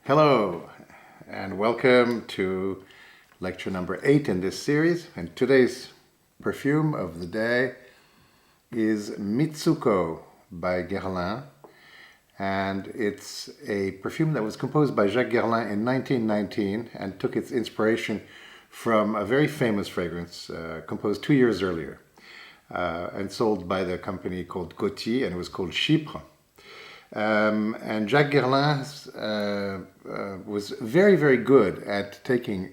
Hello and welcome to lecture number 8 in this series, and today's perfume of the day is Mitsuko by Guerlain, and it's a perfume that was composed by Jacques Guerlain in 1919 and took its inspiration from a very famous fragrance composed 2 years earlier and sold by the company called Coty, and it was called Chypre. And Jacques Guerlain was very, very good at taking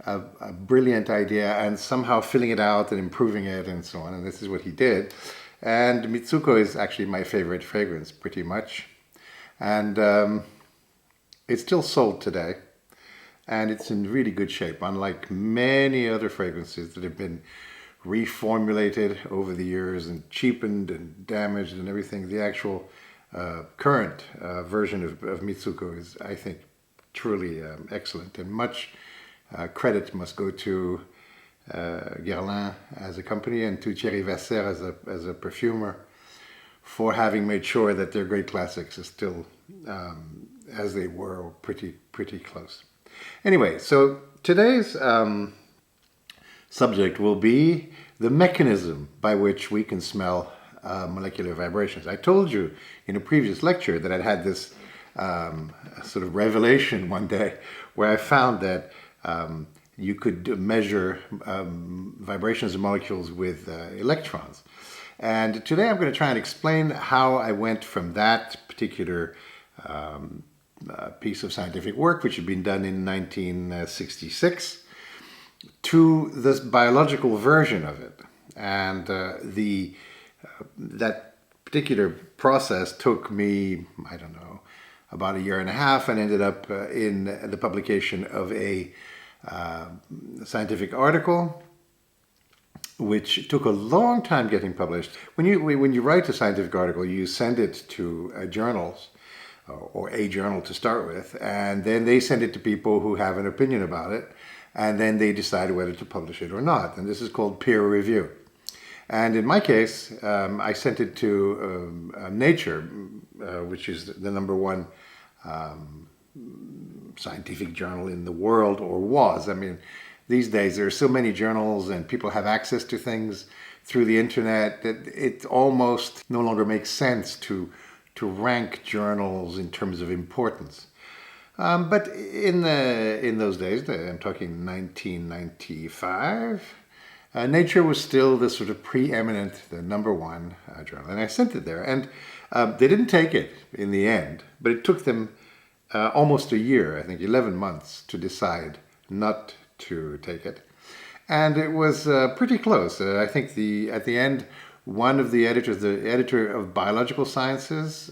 a brilliant idea and somehow filling it out and improving it and so on. And this is what he did. And Mitsuko is actually my favorite fragrance, pretty much. And it's still sold today. And it's in really good shape, unlike many other fragrances that have been reformulated over the years and cheapened and damaged and everything. The actual current version of Mitsuko is, I think, truly excellent, and much credit must go to Guerlain as a company and to Thierry Vasser as a perfumer for having made sure that their great classics are still as they were, or pretty close. Anyway, so today's subject will be the mechanism by which we can smell molecular vibrations. I told you in a previous lecture that I'd had this sort of revelation one day where I found that you could measure vibrations of molecules with electrons. And today I'm going to try and explain how I went from that particular piece of scientific work, which had been done in 1966, to this biological version of it. And that particular process took me, I don't know, about a year and a half, and ended up in the publication of a scientific article, which took a long time getting published. When you write a scientific article, you send it to journals, or a journal to start with, and then they send it to people who have an opinion about it, and then they decide whether to publish it or not. And this is called peer review. And in my case, I sent it to Nature, which is the #1 scientific journal in the world, or was. I mean, these days there are so many journals and people have access to things through the internet that it almost no longer makes sense to rank journals in terms of importance. But in those days, I'm talking 1995, Nature was still the sort of preeminent, the #1 journal. And I sent it there, and they didn't take it in the end, but it took them almost a year, I think 11 months, to decide not to take it. And it was pretty close. I think at the end, one of the editors, the editor of Biological Sciences,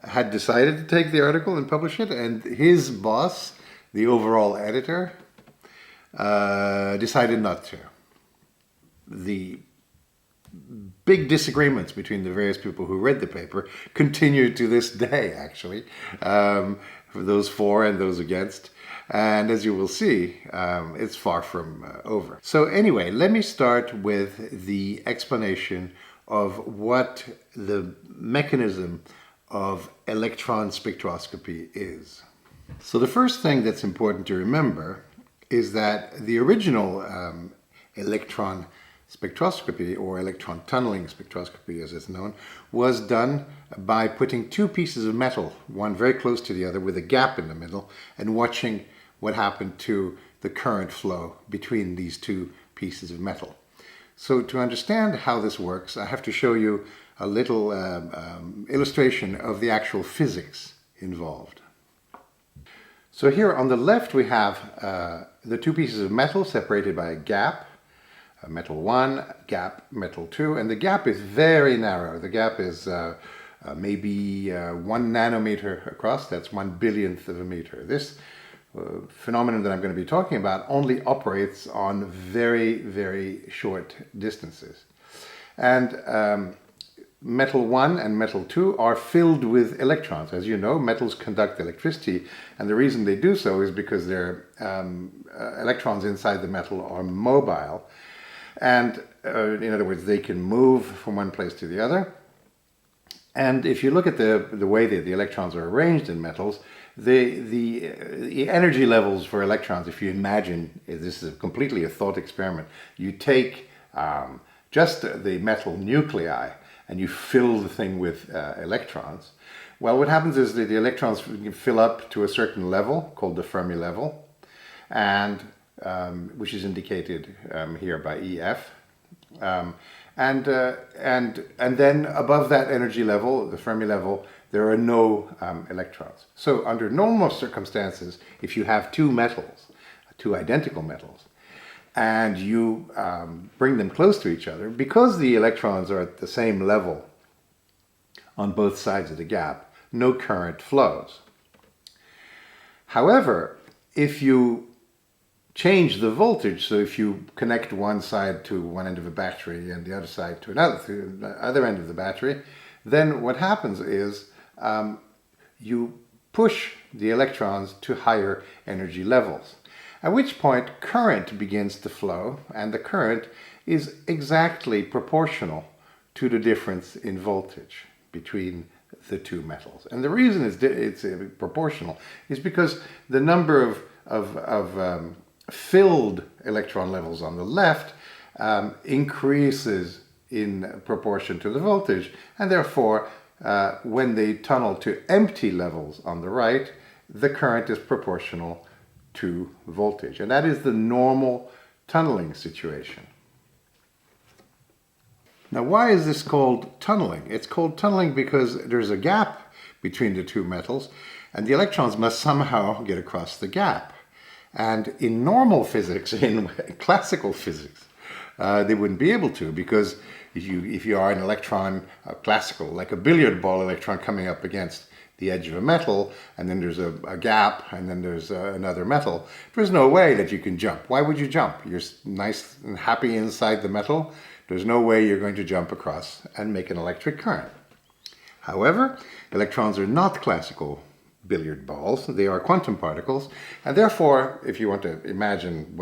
had decided to take the article and publish it, and his boss, the overall editor, decided not to. The big disagreements between the various people who read the paper continue to this day, actually, for those for and those against. And as you will see, it's far from over. So anyway, let me start with the explanation of what the mechanism of electron spectroscopy is. So the first thing that's important to remember is that the original electron spectroscopy, or electron tunneling spectroscopy as it's known, was done by putting two pieces of metal, one very close to the other with a gap in the middle, and watching what happened to the current flow between these two pieces of metal. So to understand how this works, I have to show you a little illustration of the actual physics involved. So here on the left we have the two pieces of metal separated by a gap, metal 1, gap metal 2, and the gap is very narrow. The gap is maybe 1 nanometer across. That's 1/1000th of a meter. This phenomenon that I'm going to be talking about only operates on very, very short distances. And metal 1 and metal 2 are filled with electrons. As you know, metals conduct electricity, and the reason they do so is because their electrons inside the metal are mobile. And in other words, they can move from one place to the other. And if you look at the way that the electrons are arranged in metals, the energy levels for electrons, if you imagine, this is completely a thought experiment, you take just the metal nuclei and you fill the thing with electrons. Well, what happens is that the electrons fill up to a certain level called the Fermi level, and which is indicated here by EF. And then above that energy level, the Fermi level, there are no electrons. So under normal circumstances, if you have two metals, two identical metals, and you bring them close to each other, because the electrons are at the same level on both sides of the gap, no current flows. However, if you change the voltage, so if you connect one side to one end of a battery and the other side to the other end of the battery, then what happens is you push the electrons to higher energy levels, at which point current begins to flow, and the current is exactly proportional to the difference in voltage between the two metals. And the reason it's proportional is because the number of filled electron levels on the left increases in proportion to the voltage, and therefore when they tunnel to empty levels on the right, the current is proportional to voltage. And that is the normal tunneling situation. Now, why is this called tunneling? It's called tunneling because there's a gap between the two metals, and the electrons must somehow get across the gap. And in normal physics, in classical physics, they wouldn't be able to, because if you are an electron, classical, like a billiard ball electron coming up against the edge of a metal, and then there's a gap, and then there's another metal, there's no way that you can jump. Why would you jump? You're nice and happy inside the metal. There's no way you're going to jump across and make an electric current. However, electrons are not classical billiard balls. They are quantum particles, and therefore, if you want to imagine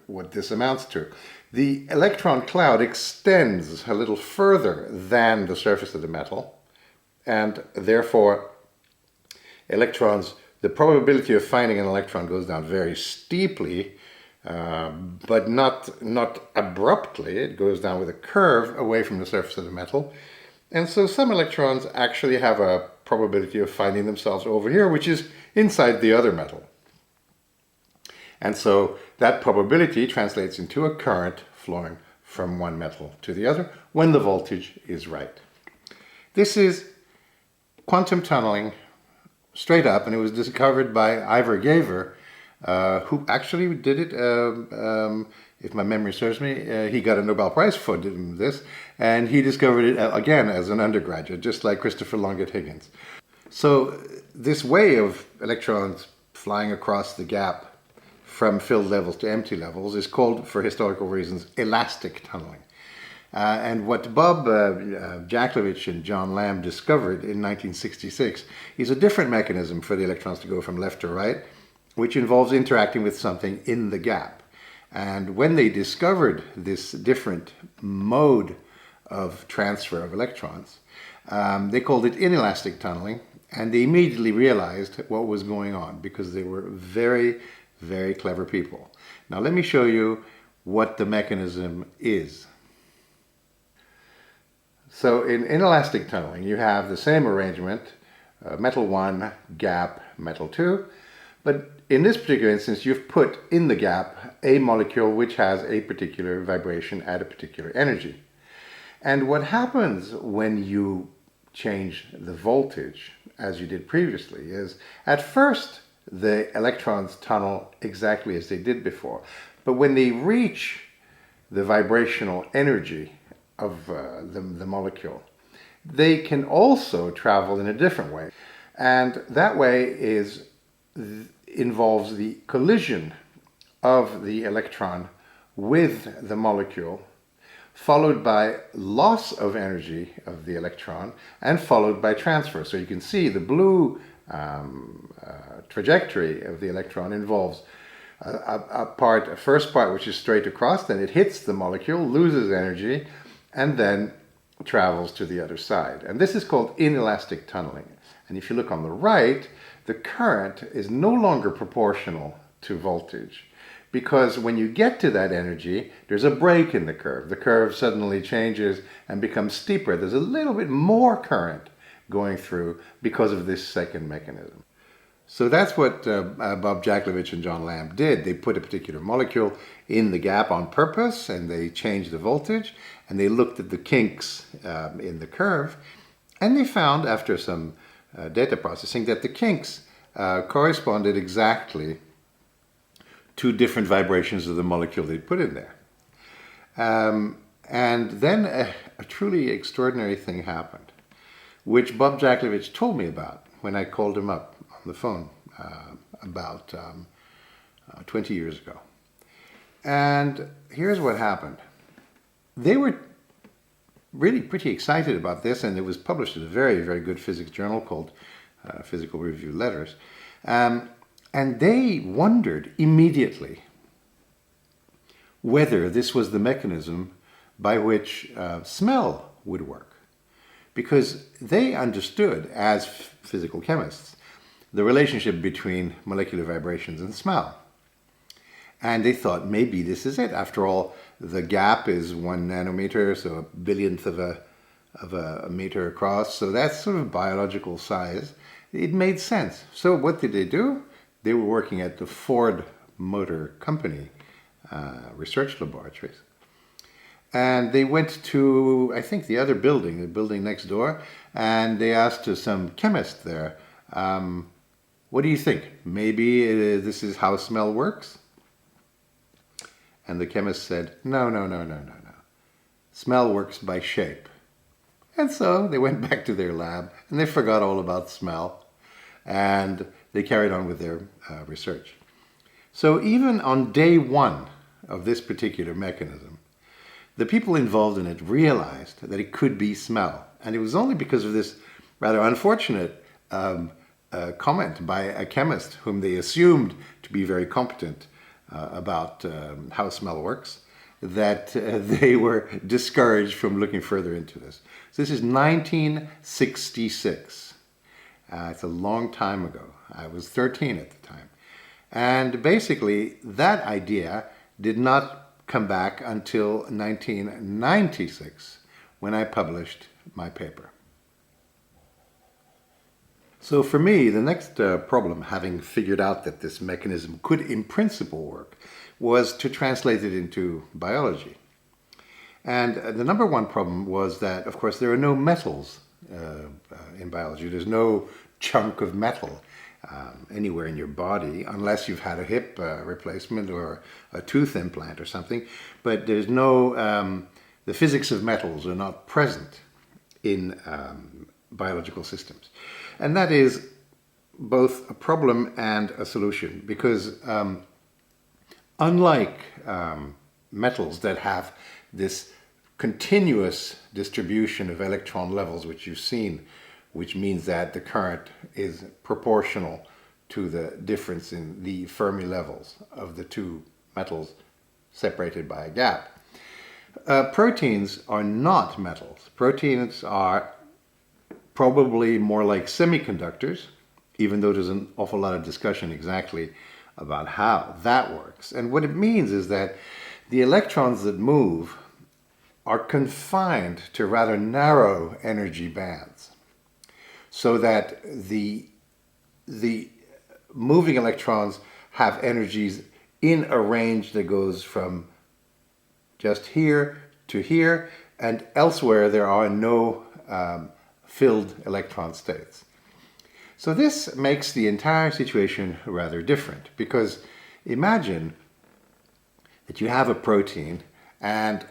what this amounts to, the electron cloud extends a little further than the surface of the metal, and therefore electrons, the probability of finding an electron goes down very steeply, but not abruptly. It goes down with a curve away from the surface of the metal. And so some electrons actually have a probability of finding themselves over here, which is inside the other metal. And so that probability translates into a current flowing from one metal to the other when the voltage is right. This is quantum tunneling straight up, and it was discovered by Ivor Gaver, who actually did it, if my memory serves me. He got a Nobel Prize for doing this, and he discovered it again as an undergraduate, just like Christopher Longet-Higgins. So this way of electrons flying across the gap from filled levels to empty levels is called, for historical reasons, elastic tunneling. And what Bob Jaklovich and John Lamb discovered in 1966 is a different mechanism for the electrons to go from left to right, which involves interacting with something in the gap. And when they discovered this different mode of transfer of electrons, they called it inelastic tunneling, and they immediately realized what was going on because they were very, very clever people. Now let me show you what the mechanism is. So in inelastic tunneling, you have the same arrangement, metal 1, gap, metal 2, but in this particular instance, you've put in the gap a molecule which has a particular vibration at a particular energy. And what happens when you change the voltage, as you did previously, is at first the electrons tunnel exactly as they did before. But when they reach the vibrational energy of the molecule, they can also travel in a different way. And that way involves the collision of the electron with the molecule, followed by loss of energy of the electron, and followed by transfer. So you can see the blue trajectory of the electron involves a first part which is straight across, then it hits the molecule, loses energy, and then travels to the other side. And this is called inelastic tunneling. And if you look on the right, the current is no longer proportional to voltage, because when you get to that energy, there's a break in the curve. The curve suddenly changes and becomes steeper. There's a little bit more current going through because of this second mechanism. So that's what Bob Jaklovich and John Lamb did. They put a particular molecule in the gap on purpose, and they changed the voltage, and they looked at the kinks in the curve, and they found, after some data processing, that the kinks corresponded exactly to different vibrations of the molecule they put in there. And then a truly extraordinary thing happened, which Bob Jaklovich told me about when I called him up on the phone about 20 years ago. And here's what happened. They were really pretty excited about this, and it was published in a very, very good physics journal called Physical Review Letters. And they wondered immediately whether this was the mechanism by which smell would work. Because they understood, as physical chemists, the relationship between molecular vibrations and smell. And they thought, maybe this is it. After all, the gap is 1 nanometer, so a billionth of a meter across. So that's sort of biological size. It made sense. So what did they do? They were working at the Ford Motor Company research laboratories. And they went to, I think, the other building, the building next door, and they asked some chemist there, what do you think? Maybe this is how smell works? And the chemist said, no. Smell works by shape. And so they went back to their lab, and they forgot all about smell, and they carried on with their research. So even on day one of this particular mechanism, the people involved in it realized that it could be smell. And it was only because of this rather unfortunate comment by a chemist whom they assumed to be very competent about how smell works that they were discouraged from looking further into this. So this is 1966. It's a long time ago. I was 13 at the time. And basically, that idea did not come back until 1996, when I published my paper. So for me, the next problem, having figured out that this mechanism could in principle work, was to translate it into biology. And the number one problem was that, of course, there are no metals in biology. There's no chunk of metal anywhere in your body, unless you've had a hip replacement or a tooth implant or something. But there's no, the physics of metals are not present in biological systems. And that is both a problem and a solution, because unlike metals that have this continuous distribution of electron levels, which you've seen, which means that the current is proportional to the difference in the Fermi levels of the two metals separated by a gap. Proteins are not metals. Proteins are probably more like semiconductors, even though there's an awful lot of discussion exactly about how that works. And what it means is that the electrons that move are confined to rather narrow energy bands, so that the moving electrons have energies in a range that goes from just here to here, and elsewhere there are no filled electron states. So this makes the entire situation rather different, because imagine that you have a protein and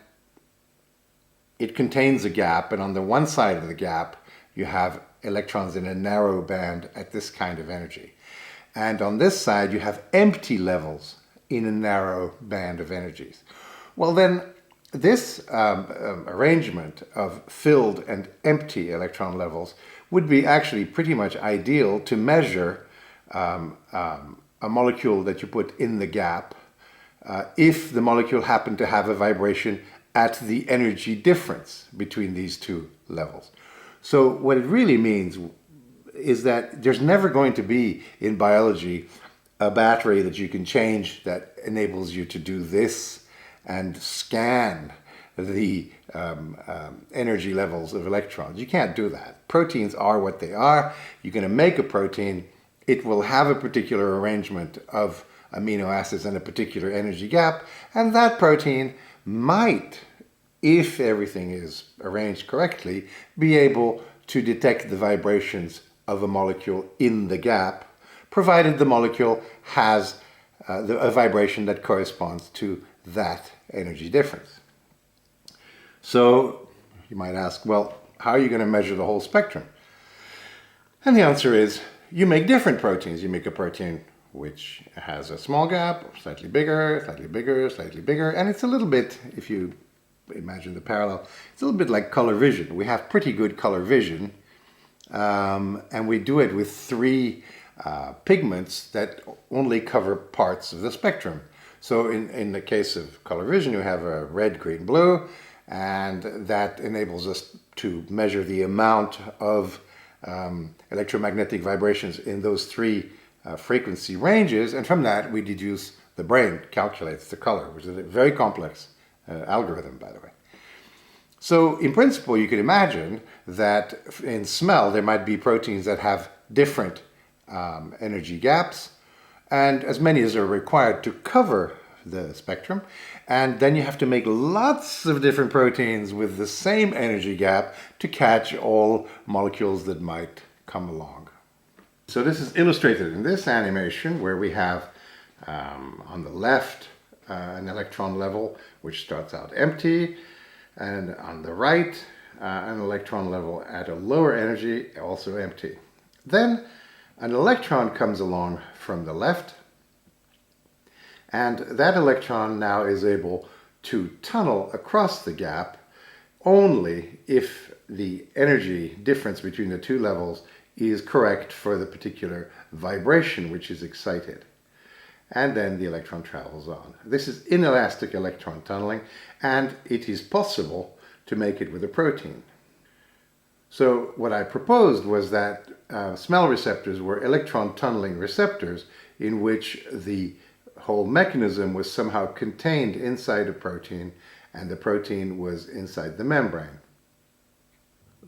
it contains a gap, and on the one side of the gap you have electrons in a narrow band at this kind of energy. And on this side you have empty levels in a narrow band of energies. Well then, this arrangement of filled and empty electron levels would be actually pretty much ideal to measure a molecule that you put in the gap if the molecule happened to have a vibration at the energy difference between these two levels. So what it really means is that there's never going to be in biology a battery that you can change that enables you to do this and scan the energy levels of electrons. You can't do that. Proteins are what they are. You're going to make a protein. It will have a particular arrangement of amino acids and a particular energy gap, and that protein might, if everything is arranged correctly, be able to detect the vibrations of a molecule in the gap, provided the molecule has a vibration that corresponds to that energy difference. So you might ask, well, how are you going to measure the whole spectrum? And the answer is, you make different proteins. You make a protein which has a small gap, slightly bigger, slightly bigger, slightly bigger, and it's a little bit, if you imagine the parallel, it's a little bit like color vision. We have pretty good color vision, and we do it with three pigments that only cover parts of the spectrum. So in the case of color vision, you have a red, green, blue, and that enables us to measure the amount of electromagnetic vibrations in those three frequency ranges, and from that we deduce the brain calculates the color, which is a very complex algorithm, by the way. So in principle, you could imagine that in smell there might be proteins that have different energy gaps, and as many as are required to cover the spectrum, and then you have to make lots of different proteins with the same energy gap to catch all molecules that might come along. So this is illustrated in this animation where we have on the left an electron level which starts out empty, and on the right an electron level at a lower energy, also empty. Then an electron comes along from the left, and that electron now is able to tunnel across the gap only if the energy difference between the two levels is correct for the particular vibration which is excited. And then the electron travels on. This is inelastic electron tunneling, and it is possible to make it with a protein. So what I proposed was that smell receptors were electron tunneling receptors in which the whole mechanism was somehow contained inside a protein, and the protein was inside the membrane.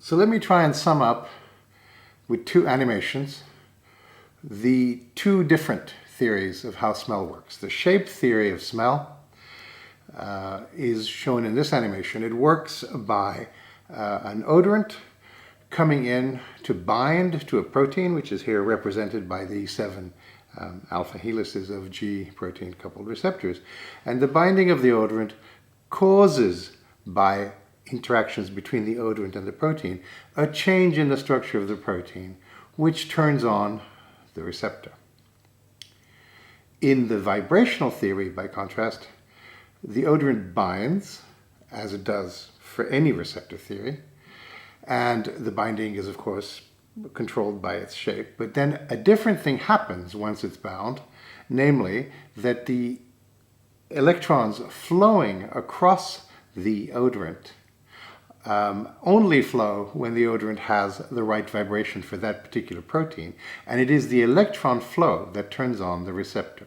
So let me try and sum up with two animations the two different theories of how smell works. The shape theory of smell is shown in this animation. It works by an odorant coming in to bind to a protein, which is here represented by the 7 alpha helices of G protein coupled receptors. And the binding of the odorant causes, by interactions between the odorant and the protein, a change in the structure of the protein, which turns on the receptor. In the vibrational theory, by contrast, the odorant binds, as it does for any receptor theory, and the binding is, of course, controlled by its shape. But then a different thing happens once it's bound, namely that the electrons flowing across the odorant only flow when the odorant has the right vibration for that particular protein, and it is the electron flow that turns on the receptor.